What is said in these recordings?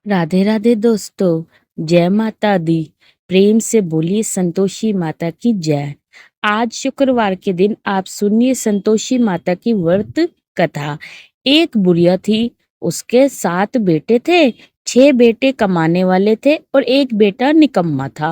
राधे राधे दोस्तों। जय माता दी। प्रेम से बोलिए संतोषी माता की जय। आज शुक्रवार के दिन आप सुनिए संतोषी माता की व्रत कथा। एक बुढ़िया थी, उसके 7 बेटे थे। 6 बेटे कमाने वाले थे और एक बेटा निकम्मा था।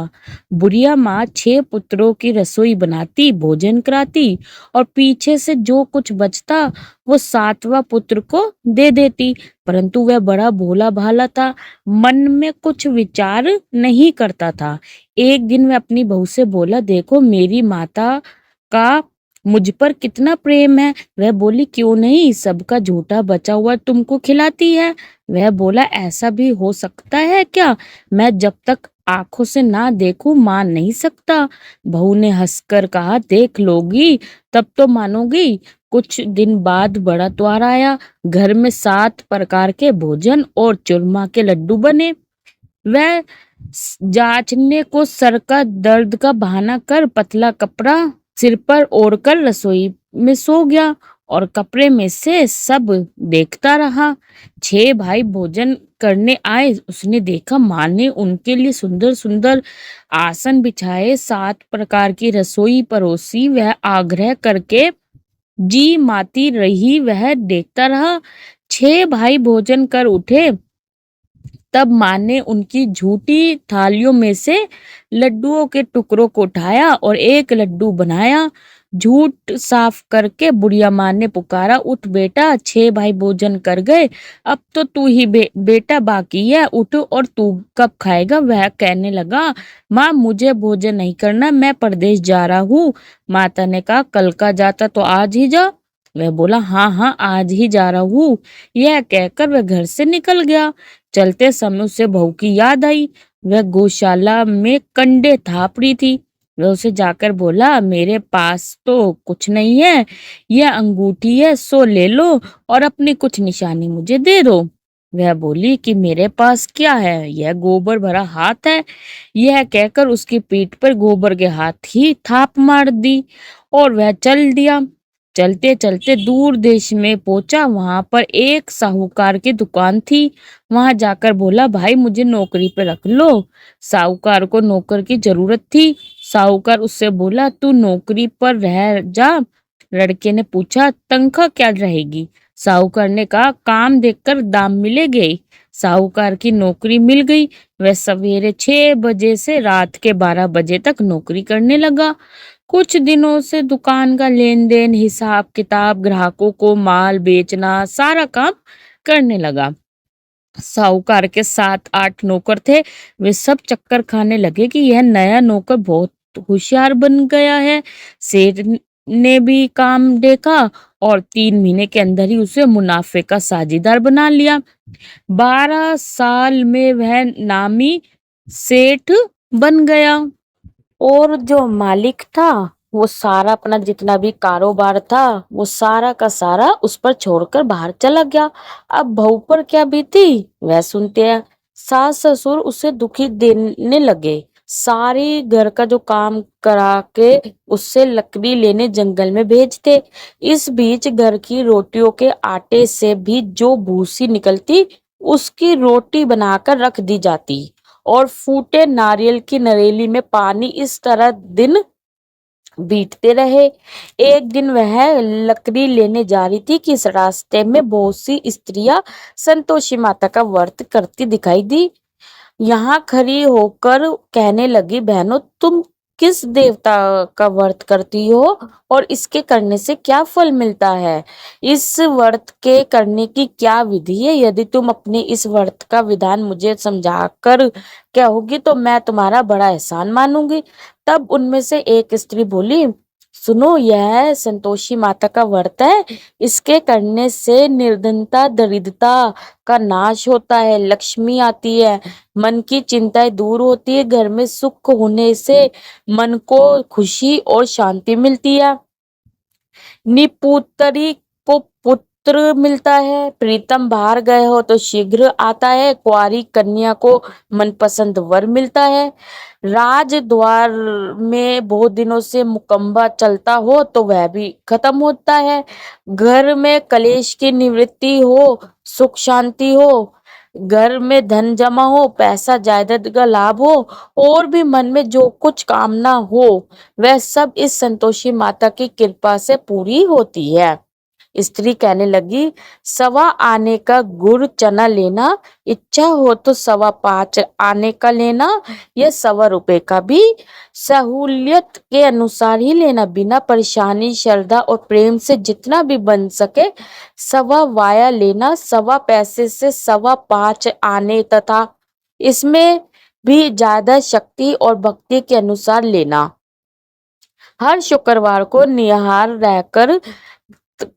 बुढ़िया माँ 6 पुत्रों की रसोई बनाती, भोजन कराती और पीछे से जो कुछ बचता वो 7वां पुत्र को दे देती। परंतु वह बड़ा भोला भाला था, मन में कुछ विचार नहीं करता था। एक दिन वह अपनी बहू से बोला, देखो मेरी माता का मुझ पर कितना प्रेम है। वह बोली, क्यों नहीं, सबका झूठा बचा हुआ तुमको खिलाती है। वह बोला, ऐसा भी हो सकता है क्या? मैं जब तक आंखों से ना देखूं मान नहीं सकता। बहू ने हंसकर कहा, देख लोगी तब तो मानोगी। कुछ दिन बाद बड़ा त्योहार आया। घर में 7 प्रकार के भोजन और चूरमा के लड्डू बने। वह जांचने को सर का दर्द का बहाना कर पतला कपड़ा सिर पर ओढ़कर रसोई में सो गया और कपड़े में से सब देखता रहा। 6 भाई भोजन करने आए। उसने देखा माँ ने उनके लिए सुंदर सुंदर आसन बिछाए, 7 प्रकार की रसोई परोसी। वह आग्रह करके जी माती रही, वह देखता रहा। 6 भाई भोजन कर उठे, तब माँ ने उनकी झूठी थालियों में से लड्डुओं के टुकड़ों को उठाया और एक लड्डू बनाया। झूठ साफ करके बुढ़िया माँ ने पुकारा, उठ बेटा, 6 भाई भोजन कर गए, अब तो तू ही बेटा बाकी है, उठ और तू कब खाएगा? वह कहने लगा, माँ मुझे भोजन नहीं करना, मैं परदेश जा रहा हूँ। माता ने कहा, कल का जाता तो आज ही जा। वह बोला, हाँ हाँ आज ही जा रहा हूँ। यह कहकर वह घर से निकल गया। चलते समय उसे बहू की याद आई। वह गौशाला में कंडे थाप रही थी। वह उसे जाकर बोला, मेरे पास तो कुछ नहीं है, यह अंगूठी है, सो ले लो और अपनी कुछ निशानी मुझे दे दो। वह बोली कि मेरे पास क्या है, यह गोबर भरा हाथ है। यह कहकर उसकी पीठ पर गोबर के हाथ ही थाप मार दी और वह चल दिया। चलते चलते दूर देश में पहुंचा। वहां पर एक साहूकार की दुकान थी। वहां जाकर बोला, भाई मुझे नौकरी पे रख लो। साहूकार को नौकर की जरूरत थी। साहूकार उससे बोला, तू नौकरी पर रह जा। लड़के ने पूछा, तनख्वाह क्या रहेगी? साहूकार ने कहा, काम देखकर दाम मिलेंगे। साहूकार की नौकरी मिल गई। वह सवेरे 6 बजे से रात के 12 बजे तक नौकरी करने लगा। कुछ दिनों से दुकान का लेन देन, हिसाब किताब, ग्राहकों को माल बेचना, सारा काम करने लगा। साहूकार के 7-8 नौकर थे। वे सब चक्कर खाने लगे कि यह नया नौकर बहुत होशियार बन गया है। सेठ ने भी काम देखा और 3 महीने के अंदर ही उसे मुनाफे का साझीदार बना लिया। 12 साल में वह नामी सेठ बन गया और जो मालिक था वो सारा अपना जितना भी कारोबार था वो सारा का सारा उस पर छोड़कर बाहर चला गया। अब बहू पर क्या बीती वह सुनते हैं। सास ससुर उसे दुखी देने लगे। सारी घर का जो काम करा के उससे लकड़ी लेने जंगल में भेजते। इस बीच घर की रोटियों के आटे से भी जो भूसी निकलती उसकी रोटी बनाकर रख दी जाती और फूटे नारियल की नरेली में पानी, इस तरह दिन बीतते रहे। एक दिन वह लकड़ी लेने जा रही थी कि इस रास्ते में बहुत सी स्त्रियां संतोषी माता का व्रत करती दिखाई दी। यहाँ खड़ी होकर कहने लगी, बहनों तुम किस देवता का व्रत करती हो और इसके करने से क्या फल मिलता है? इस व्रत के करने की क्या विधि है? यदि तुम अपने इस व्रत का विधान मुझे समझाकर कहोगी तो मैं तुम्हारा बड़ा एहसान मानूंगी। तब उनमें से एक स्त्री बोली, सुनो, यह संतोषी माता का व्रत है। इसके करने से निर्धनता, दरिद्रता का नाश होता है, लक्ष्मी आती है, मन की चिंताएं दूर होती है, घर में सुख होने से मन को खुशी और शांति मिलती है, निपुत्री को पुत्र मिलता है, प्रीतम बाहर गए हो तो शीघ्र आता है, कुंवारी कन्या को मनपसंद वर मिलता है, राज द्वार में बहुत दिनों से मुकम्मा चलता हो तो वह भी खत्म होता है, घर में कलेश की निवृत्ति हो, सुख शांति हो, घर में धन जमा हो, पैसा जायदाद का लाभ हो, और भी मन में जो कुछ कामना हो, वह सब इस संतोषी माता की कृपा से पूरी होती है। स्त्री कहने लगी, सवा आने का गुड़ चना लेना, इच्छा हो तो सवा 5 आने का लेना, या ₹1.25 का भी सहूलियत के अनुसार ही लेना, बिना परेशानी, श्रद्धा और प्रेम से जितना भी बन सके सवा वाया लेना, सवा पैसे से सवा 5 आने तथा इसमें भी ज्यादा शक्ति और भक्ति के अनुसार लेना। हर शुक्रवार को निहार रहकर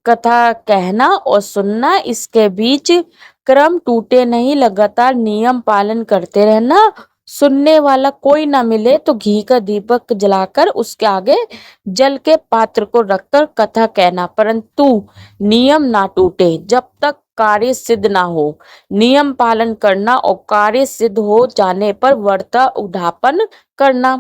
कथा कहना और सुनना, इसके बीच क्रम टूटे नहीं, लगातार नियम पालन करते रहना। सुनने वाला कोई ना मिले तो घी का दीपक जलाकर उसके आगे जल के पात्र को रखकर कथा कहना, परंतु नियम ना टूटे जब तक कार्य सिद्ध ना हो। नियम पालन करना और कार्य सिद्ध हो जाने पर व्रत उद्यापन करना।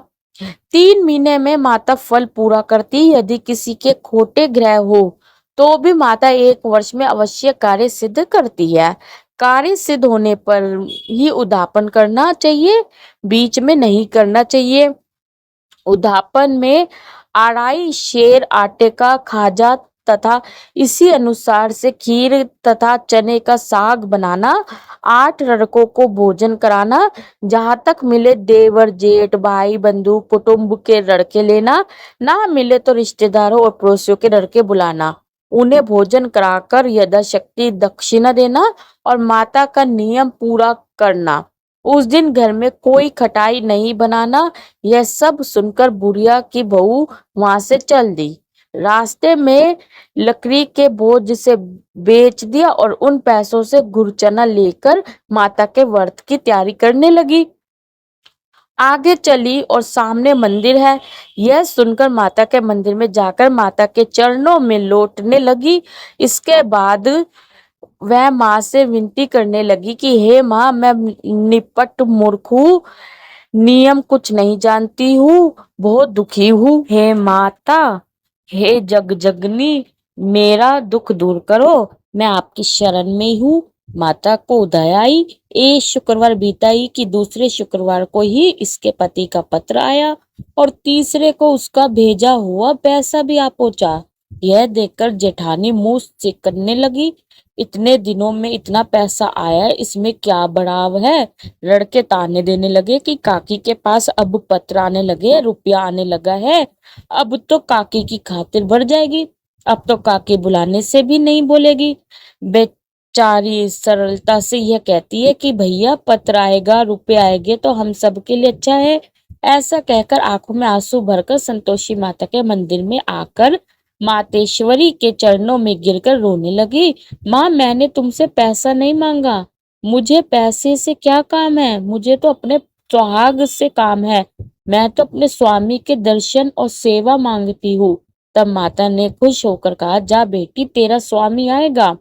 3 महीने में माता फल पूरा करती, यदि किसी के खोटे ग्रह हो तो भी माता 1 वर्ष में अवश्य कार्य सिद्ध करती है। कार्य सिद्ध होने पर ही उद्यापन करना चाहिए, बीच में नहीं करना चाहिए। उद्यापन में 2.5 शेर आटे का खाजा तथा इसी अनुसार से खीर तथा चने का साग बनाना, 8 लड़कों को भोजन कराना, जहां तक मिले देवर जेठ भाई बंधु कुटुंब के लड़के लेना, ना मिले तो रिश्तेदारों और पड़ोसियों के लड़के बुलाना, उन्हें भोजन कराकर यथाशक्ति दक्षिणा देना और माता का नियम पूरा करना। उस दिन घर में कोई खटाई नहीं बनाना। यह सब सुनकर बुढ़िया की बहू वहां से चल दी। रास्ते में लकड़ी के बोझ से बेच दिया और उन पैसों से गुरचना लेकर माता के व्रत की तैयारी करने लगी। आगे चली और सामने मंदिर है। यह सुनकर माता के मंदिर में जाकर माता के चरणों में लौटने लगी। इसके बाद वह माँ से विनती करने लगी कि हे माँ, मैं निपट मूर्ख हूँ, नियम कुछ नहीं जानती हूँ, बहुत दुखी हूँ। हे माता, हे जगजगनी, मेरा दुख दूर करो, मैं आपकी शरण में हूँ। माता को दया आई। एक शुक्रवार बीता ही कि दूसरे शुक्रवार को ही इसके पति का पत्र आया और तीसरे को उसका भेजा हुआ पैसा भी आ पहुंचा। यह देखकर जेठानी मुंह सिकने लगी। इतने दिनों में इतना पैसा आया, इसमें क्या बढ़ाव है। लड़के ताने देने लगे कि काकी के पास अब पत्र आने लगे, रुपया आने लगा है, अब तो काकी की खातिर बढ़ जाएगी, अब तो काकी बुलाने से भी नहीं बोलेगी। बेचारी सरलता से यह कहती है कि भैया पत्र आएगा, रुपये आएंगे तो हम सबके लिए अच्छा है। ऐसा कहकर आंखों में आंसू भरकर संतोषी माता के मंदिर में आकर मातेश्वरी के चरणों में गिरकर रोने लगी। माँ, मैंने तुमसे पैसा नहीं मांगा, मुझे पैसे से क्या काम है, मुझे तो अपने सुहाग से काम है, मैं तो अपने स्वामी के दर्शन और सेवा मांगती हूँ। तब माता ने खुश होकर कहा, जा बेटी, तेरा स्वामी आएगा।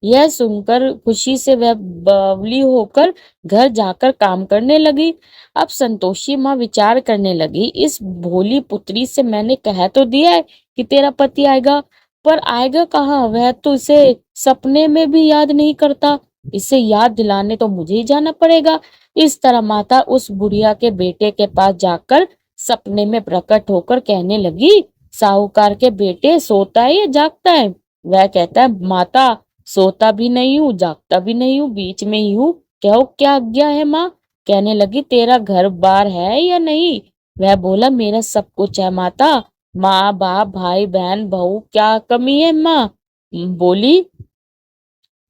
यह सुनकर खुशी से वह बावली होकर घर जाकर काम करने लगी। अब संतोषी माँ विचार करने लगी, इस भोली पुत्री से मैंने कह तो दिया है कि तेरा पति आएगा, पर आएगा कहाँ, वह तो इसे सपने में भी याद नहीं करता, इसे याद दिलाने तो मुझे ही जाना पड़ेगा। इस तरह माता उस बुढ़िया के बेटे के पास जाकर सपने में प्रकट होकर कहने लगी, साहूकार के बेटे, सोता है या जागता है। वह कहता है, माता, सोता भी नहीं हूँ, जागता भी नहीं हूँ, बीच में ही हूँ, कहो क्या आज्ञा है। माँ कहने लगी, तेरा घर बार है या नहीं। वह बोला, मेरा सब कुछ है माता, माँ बाप भाई बहन बहू, क्या कमी है। माँ बोली,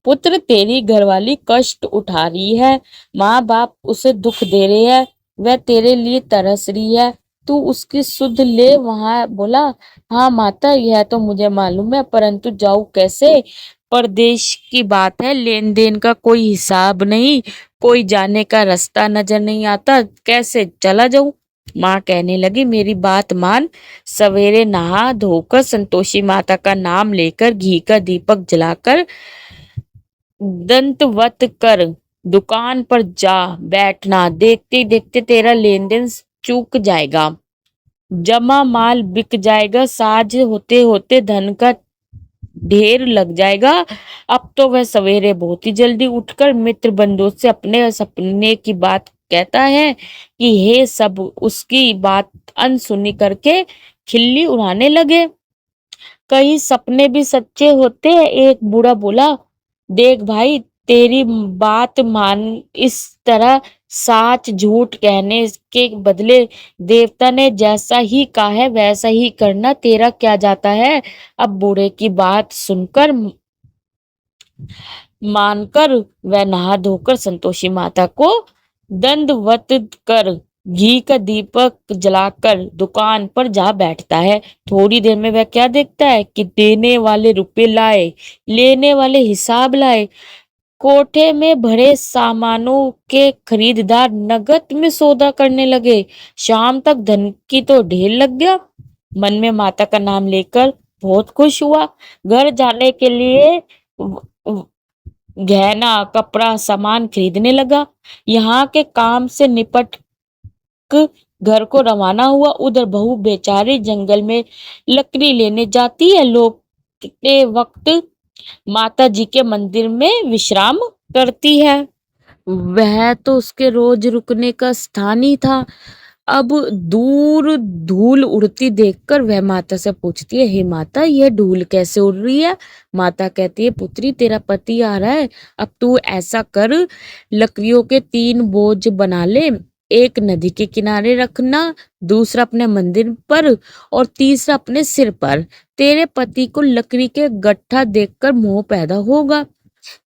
पुत्र, तेरी घरवाली कष्ट उठा रही है, माँ बाप उसे दुख दे रहे हैं, वह तेरे लिए तरस रही है, तू उसकी सुध ले। वहां बोला, हाँ माता, यह तो मुझे मालूम है, परंतु जाऊं कैसे, परदेश की बात है, लेन देन का कोई हिसाब नहीं, कोई जाने का रास्ता नजर नहीं आता, कैसे चला जाऊं। माँ कहने लगी, मेरी बात मान, सवेरे नहा धोकर संतोषी माता का नाम लेकर घी का दीपक जलाकर दंतवत कर दुकान पर जा बैठना, देखते देखते तेरा लेन देन चूक जाएगा, जमा माल बिक जाएगा, साझ होते होते धन का ढेर लग जाएगा। अब तो वह सवेरे बहुत ही जल्दी उठकर मित्र बंधुओं से अपने सपने की बात कहता है कि हे सब उसकी बात अनसुनी करके खिल्ली उड़ाने लगे। कई सपने भी सच्चे होते हैं। एक बूढ़ा बोला, देख भाई, तेरी बात मान। इस तरह साच झूठ कहने के बदले देवता ने जैसा ही कहा है वैसा ही करना, तेरा क्या जाता है। अब बूढ़े की बात सुनकर मानकर वह नहा धोकर संतोषी माता को दंडवत कर घी का दीपक जलाकर दुकान पर जा बैठता है। थोड़ी देर में वह क्या देखता है कि देने वाले रुपए लाए, लेने वाले हिसाब लाए। कोठे में भरे सामानों के खरीदार नकद में सौदा करने लगे। शाम तक धन की तो ढेर लग गया। मन में माता का नाम लेकर बहुत खुश हुआ। घर जाने के लिए गहना कपड़ा सामान खरीदने लगा। यहाँ के काम से निपट घर को रवाना हुआ। उधर बहू बेचारी जंगल में लकड़ी लेने जाती है। लौटते वक्त माता जी के मंदिर में विश्राम करती है। वह तो उसके रोज रुकने का स्थान ही था। अब दूर धूल उड़ती देखकर वह माता से पूछती है, हे माता, यह धूल कैसे उड़ रही है। माता कहती है, पुत्री, तेरा पति आ रहा है। अब तू ऐसा कर, लकड़ियों के 3 बोझ बना ले। एक नदी के किनारे रखना, दूसरा अपने मंदिर पर और तीसरा अपने सिर पर। तेरे पति को लकड़ी के गट्ठा देखकर मोह पैदा होगा।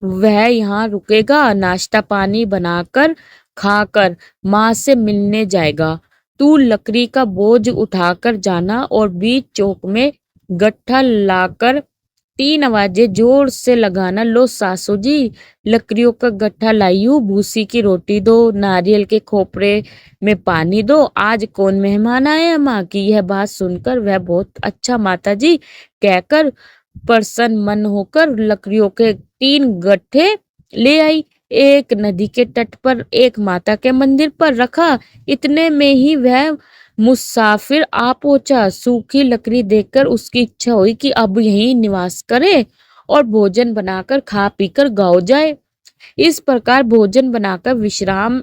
वह यहाँ रुकेगा, नाश्ता पानी बनाकर खाकर माँ से मिलने जाएगा। तू लकड़ी का बोझ उठाकर जाना और बीच चौक में गट्ठा लाकर 3 आवाजें जोर से लगाना। लो सासू जी, लकड़ियों का गट्ठा लाई हूँ, भूसी की रोटी दो, नारियल के खोपरे में पानी दो। आज कौन मेहमान आए हैं। माँ की यह बात सुनकर वह बहुत अच्छा माता जी कहकर प्रसन्न मन होकर लकड़ियों के 3 गट्ठे ले आई। एक नदी के तट पर, एक माता के मंदिर पर रखा। इतने में ही वह मुसाफिर आ पहुंचा। सूखी लकड़ी देखकर उसकी इच्छा हुई कि अब यहीं निवास करे और भोजन बनाकर खा पीकर गाँव जाए। इस प्रकार भोजन बनाकर विश्राम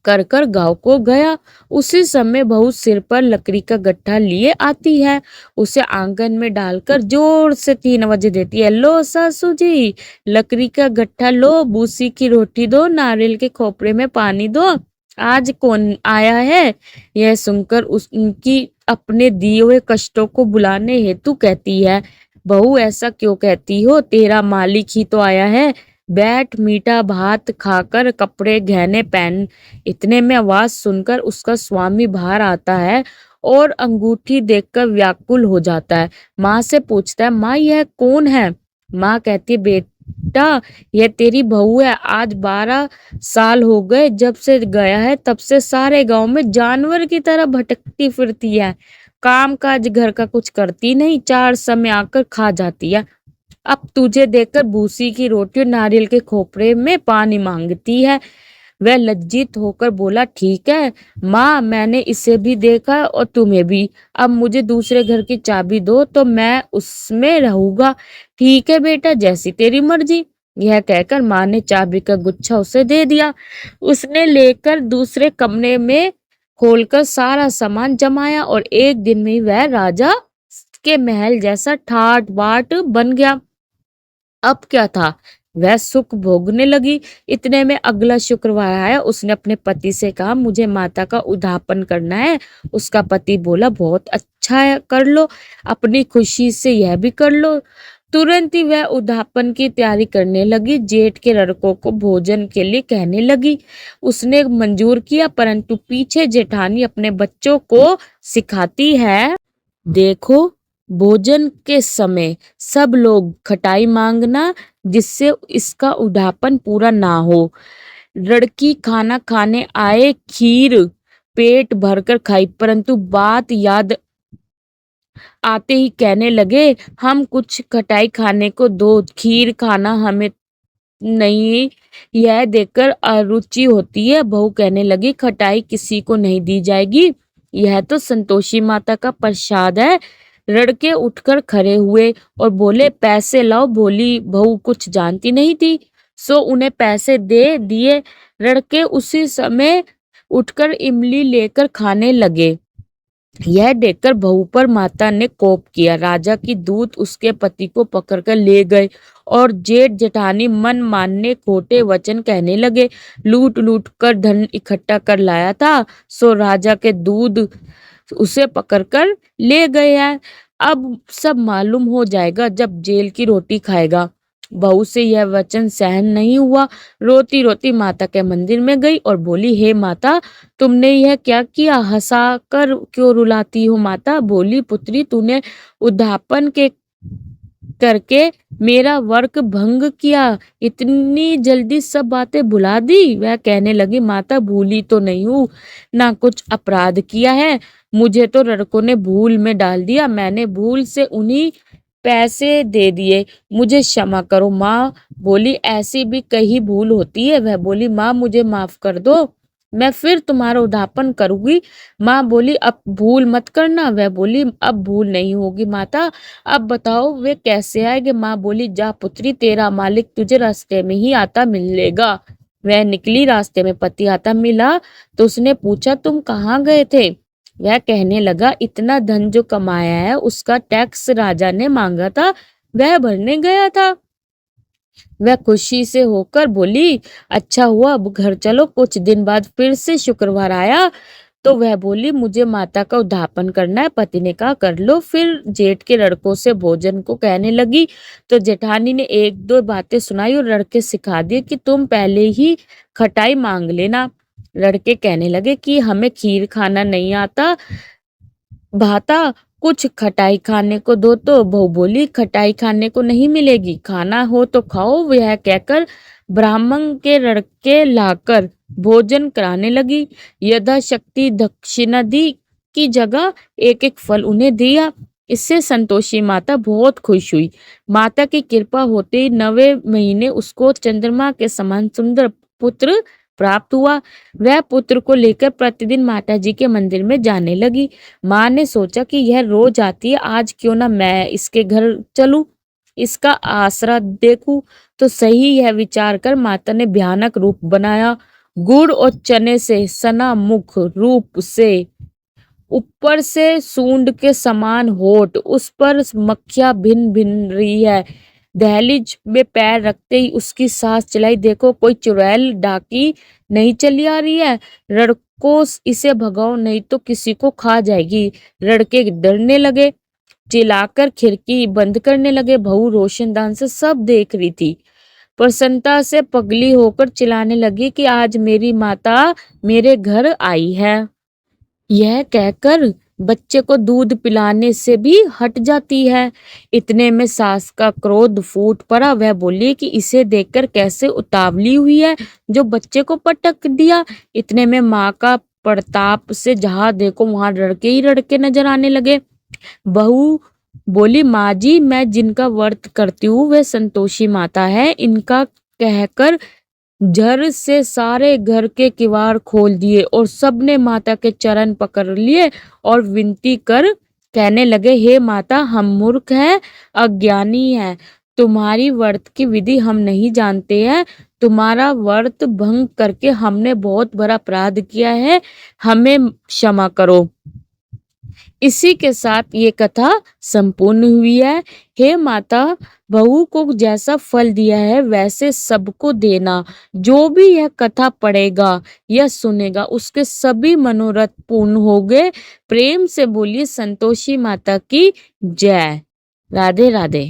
कर कर गांव को गया। उसी समय बहू सिर पर लकड़ी का गट्ठा लिए आती है। उसे आंगन में डालकर जोर से 3 आवाजें देती है, लो सासू जी, लकड़ी का गट्ठा लो, भूसी की रोटी दो, नारियल के खोपरे में पानी दो। आज कौन आया है। यह सुनकर उनकी अपने दिए हुए कष्टों को बुलाने हेतु कहती है, बहू, ऐसा क्यों कहती हो, तेरा मालिक ही तो आया है। बैठ, मीठा भात खाकर कपड़े गहने पहन। इतने में आवाज सुनकर उसका स्वामी बाहर आता है और अंगूठी देखकर व्याकुल हो जाता है। माँ से पूछता है, माँ, यह कौन है। माँ कहती है, बेटा, यह तेरी बहू है। आज 12 साल हो गए जब से गया है, तब से सारे गांव में जानवर की तरह भटकती फिरती है। काम काज घर का कुछ करती नहीं, 4 समय आकर खा जाती है। अब तुझे देखकर भूसी की रोटी और नारियल के खोपरे में पानी मांगती है। वह लज्जित होकर बोला, ठीक है माँ, मैंने इसे भी देखा और तुम्हें भी। अब मुझे दूसरे घर की चाबी दो तो मैं उसमें रहूंगा। ठीक है बेटा, जैसी तेरी मर्जी। यह कहकर माँ ने चाबी का गुच्छा उसे दे दिया। उसने लेकर दूसरे कमरे में खोलकर सारा सामान जमाया और एक दिन में ही वह राजा के महल जैसा ठाट बाट बन गया। अब क्या था, वह सुख भोगने लगी। इतने में अगला शुक्रवार आया। उसने अपने पति से कहा, मुझे माता का उद्यापन करना है। उसका पति बोला, बहुत अच्छा है, कर लो, अपनी खुशी से यह भी कर लो। तुरंत ही वह उद्यापन की तैयारी करने लगी। जेठ के लड़कों को भोजन के लिए कहने लगी। उसने मंजूर किया, परंतु पीछे जेठानी अपने बच्चों को सिखाती है, देखो, भोजन के समय सब लोग खटाई मांगना, जिससे इसका उद्यापन पूरा ना हो। लड़की खाना खाने आए, खीर पेट भरकर खाई, परंतु बात याद आते ही कहने लगे, हम कुछ खटाई खाने को दो, खीर खाना हमें नहीं। यह देखकर अरुचि होती है। बहू कहने लगी, खटाई किसी को नहीं दी जाएगी, यह तो संतोषी माता का प्रसाद है। लड़के उठकर खड़े हुए और बोले, पैसे लाओ। भोली बहू कुछ जानती नहीं थी, सो उन्हें पैसे दे दिए। लड़के उसी समय उठकर इमली लेकर खाने लगे। यह देखकर बहू पर माता ने कोप किया। राजा की दूत उसके पति को पकड़कर ले गए और जेठ जेठानी मन मानने खोटे वचन कहने लगे। लूट लूट कर धन इकट्ठा कर लाया था, सो राजा के दूध उसे पकड़कर ले गए हैं। अब सब मालूम हो जाएगा जब जेल की रोटी खाएगा। बहू से यह वचन सहन नहीं हुआ। रोती रोती माता के मंदिर में गई और बोली, हे माता, तुमने यह क्या किया? हंसा कर क्यों रुलाती हो? माता बोली, पुत्री, तूने उद्यापन के करके मेरा वर्क भंग किया, इतनी जल्दी सब बातें भुला दी। वह कहने लगी, माता भूली तो नहीं हूँ, ना कुछ अपराध किया है। मुझे तो लड़कों ने भूल में डाल दिया, मैंने भूल से उन्हीं पैसे दे दिए, मुझे क्षमा करो। माँ बोली, ऐसी भी कहीं भूल होती है। वह बोली, माँ मुझे माफ कर दो, मैं फिर तुम्हारा उद्यापन करूंगी। माँ बोली, अब भूल मत करना। वह बोली, अब भूल नहीं होगी माता। अब बताओ वे कैसे आएंगे? माँ बोली, जा पुत्री, तेरा मालिक तुझे रास्ते में ही आता मिलेगा। वह निकली, रास्ते में पति आता मिला तो उसने पूछा, तुम कहाँ गए थे? वह कहने लगा, इतना धन जो कमाया है उसका टैक्स राजा ने मांगा था, वह भरने गया था। वह खुशी से होकर बोली, अच्छा हुआ, अब घर चलो। कुछ दिन बाद फिर से शुक्रवार आया तो वह बोली, मुझे माता का उद्यापन करना है। पति ने कहा, कर लो। फिर जेठ के लड़कों से भोजन को कहने लगी तो जेठानी ने एक दो बातें सुनाई और लड़के सिखा दिए कि तुम पहले ही खटाई मांग लेना। लड़के कहने लगे कि हमें खीर खाना नहीं आता भाता, कुछ खटाई खाने को दो। तो बहू बोली, खटाई खाने को नहीं मिलेगी, खाना हो तो खाओ। यह कहकर ब्राह्मण के लड़के लाकर भोजन कराने लगी। यथाशक्ति दक्षिणा दी की जगह एक एक फल उन्हें दिया। इससे संतोषी माता बहुत खुश हुई। माता की कृपा होते ही 9वें महीने उसको चंद्रमा के समान सुंदर पुत्र प्राप्त हुआ। वह पुत्र को लेकर प्रतिदिन माता जी के मंदिर में जाने लगी। माँ ने सोचा कि यह रोज आती है, आज क्यों ना मैं इसके घर चलूं, इसका आसरा देखूं तो सही। यह विचार कर माता ने भयानक रूप बनाया। गुड़ और चने से सना मुख रूप से, ऊपर से सूंड के समान होठ, उस पर मक्खियां भिन भिन रही है। दहलीज में पैर रखते ही उसकी सांस चलाई, देखो कोई चुड़ैल डाकी नहीं चली आ रही है, लड़को इसे भगाओ नहीं तो किसी को खा जाएगी। लड़के डरने लगे, चिल्लाकर खिड़की बंद करने लगे। बहू रोशनदान से सब देख रही थी, प्रसन्नता से पगली होकर चिल्लाने लगी कि आज मेरी माता मेरे घर आई है। यह कहकर बच्चे को दूध पिलाने से भी हट जाती है। इतने में सास का क्रोध फूट पड़ा। वह बोली कि इसे देखकर कैसे उतावली हुई है जो बच्चे को पटक दिया। इतने में माँ का प्रताप से जहां देखो वहां लड़के ही लड़के नजर आने लगे। बहू बोली, माँ जी, मैं जिनका व्रत करती हूँ वे संतोषी माता है। इनका कहकर झर से सारे घर के किवाड़ खोल दिए और सबने माता के चरण पकड़ लिए और विनती कर कहने लगे, हे माता, हम मूर्ख हैं, अज्ञानी हैं, तुम्हारी व्रत की विधि हम नहीं जानते हैं। तुम्हारा व्रत भंग करके हमने बहुत बड़ा अपराध किया है, हमें क्षमा करो। इसी के साथ ये कथा संपूर्ण हुई है। हे माता, बहू को जैसा फल दिया है वैसे सबको देना। जो भी यह कथा पढ़ेगा या सुनेगा उसके सभी मनोरथ पूर्ण हो गए। प्रेम से बोलिए संतोषी माता की जय। राधे राधे।